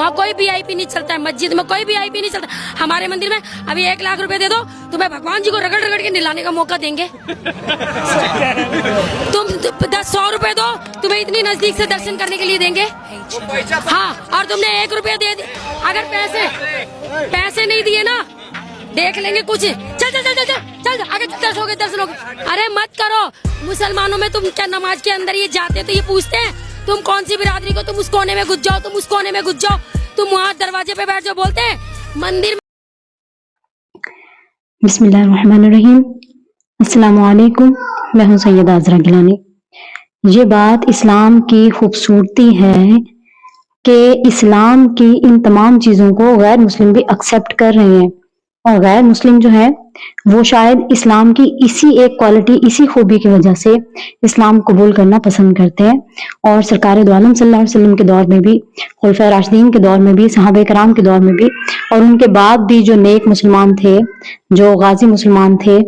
वहाँ कोई वीआईपी नहीं चलता है, मस्जिद में कोई वीआईपी नहीं चलता। हमारे मंदिर में अभी 1 लाख रुपए दे दो, तुम्हें भगवान जी को रगड़ रगड़ के नहलाने का मौका देंगे। तुम 100 रुपए दो, तुम्हें इतनी नजदीक से दर्शन करने के लिए देंगे। हाँ, और तुमने 1 रुपया दे दी, अगर पैसे नहीं दिए ना, देख लेंगे कुछ। चल चल चल चल चल आगे, दर्शन हो गए। अरे मत करो। मुसलमानों में तुम क्या नमाज के अंदर ये जाते तो ये पूछते हैं तुम कौन सी बिरादरी को, तुम उस कोने में घुस जाओ, तुम उस कोने में घुस जाओ, तुम वहाँ दरवाजे पे बैठ जाओ। बोलते हैं मंदिर में। बिस्मिल्लाहिर्रहमानिर्रहीम। अस्सलामु अलैकुम। मैं हूँ सैयदा अज़रा गिलानी। ये बात इस्लाम की खूबसूरती है कि इस्लाम की इन तमाम चीज़ों को गैर मुस्लिम भी एक्सेप्ट कर रहे हैं, और गैर मुस्लिम जो है वो शायद इस्लाम की इसी एक क्वालिटी, इसी खूबी की वजह से इस्लाम कबूल करना पसंद करते हैं। और सरकार दो आलम सल्लल्लाहु अलैहि वसल्लम के दौर में भी, खुलफाए राशिदीन के दौर में भी, सहाबा कराम के दौर में भी, और उनके बाद भी जो नेक मुसलमान थे, जो गाजी मुसलमान थे,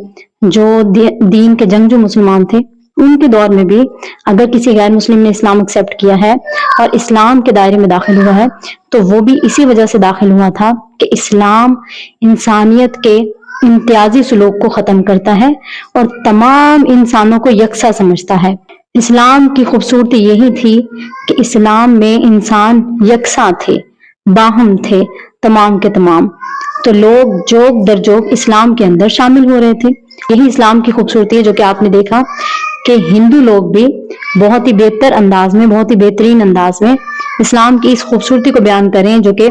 जो दीन के जंगजू मुसलमान थे, उनके दौर में भी अगर किसी गैर मुस्लिम ने इस्लाम एक्सेप्ट किया है और इस्लाम के दायरे में दाखिल हुआ है, तो वो भी इसी वजह से दाखिल हुआ था कि इस्लाम इंसानियत के इम्तियाजी सलूक को खत्म करता है और तमाम इंसानों को यकसा समझता है। इस्लाम की खूबसूरती यही थी कि इस्लाम में इंसान यकसा थे, बाहम थे, तमाम के तमाम। तो लोग जोक दर जोक इस्लाम के अंदर शामिल हो रहे थे। यही इस्लाम की खूबसूरती है, जो कि आपने देखा कि हिंदू लोग भी बहुत ही बेहतर अंदाज में, बहुत ही बेहतरीन अंदाज में इस्लाम की इस खूबसूरती को बयान करें जो कि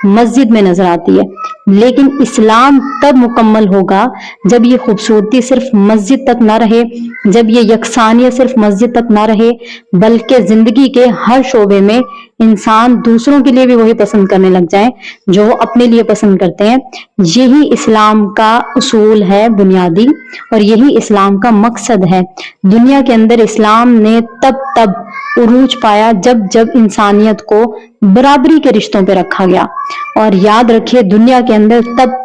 मस्जिद में नजर आती है। लेकिन इस्लाम तब मुकम्मल होगा जब ये खूबसूरती सिर्फ मस्जिद तक ना रहे, जब ये यकसानियत सिर्फ मस्जिद तक ना रहे, बल्कि जिंदगी के हर शोबे में इंसान दूसरों के लिए भी वही पसंद करने लग जाए जो वो अपने लिए पसंद करते हैं। यही इस्लाम का उसूल है बुनियादी, और यही इस्लाम का मकसद है। दुनिया के अंदर इस्लाम ने तब उरूज पाया जब जब इंसानियत को बराबरी के रिश्तों पे रखा गया। और याद रखिए, दुनिया के अंदर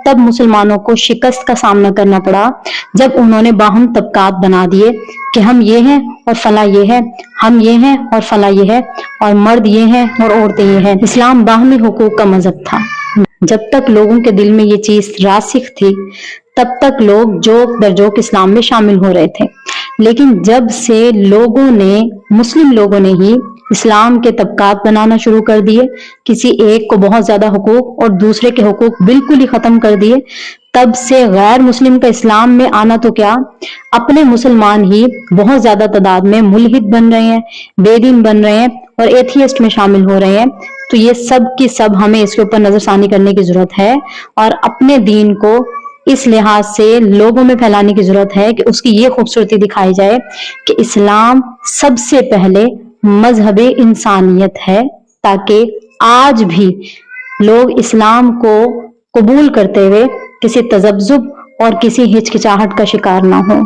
तब मुसलमानों को शिकस्त का सामना करना पड़ा जब उन्होंने बाहम तबकात बना दिए कि हम ये हैं और फला ये है, हम ये हैं और फला ये है, और मर्द ये हैं और औरतें ये हैं। इस्लाम बाहमी हुकूक का मजहब था। जब तक लोगों के दिल में ये चीज रासिख थी, तब तक लोग जोक दर जोक इस्लाम में शामिल हो रहे थे। लेकिन जब से मुस्लिम लोगों ने ही इस्लाम के तबकात बनाना शुरू कर दिए, किसी एक को बहुत ज्यादा हुकूक और दूसरे के हुकूक बिल्कुल ही खत्म कर दिए, तब से गैर मुस्लिम का इस्लाम में आना तो क्या, अपने मुसलमान ही बहुत ज्यादा तादाद में मुल्हिद बन रहे हैं, बेदीन बन रहे हैं और एथियस्ट में शामिल हो रहे हैं। तो ये सब की सब हमें इसके ऊपर नजरसानी करने की जरूरत है और अपने दीन को इस लिहाज से लोगों में फैलाने की जरूरत है कि उसकी ये खूबसूरती दिखाई जाए कि इस्लाम सबसे पहले मजहबे इंसानियत है, ताकि आज भी लोग इस्लाम को कबूल करते हुए किसी तजब्जुब और किसी हिचकिचाहट का शिकार ना हो।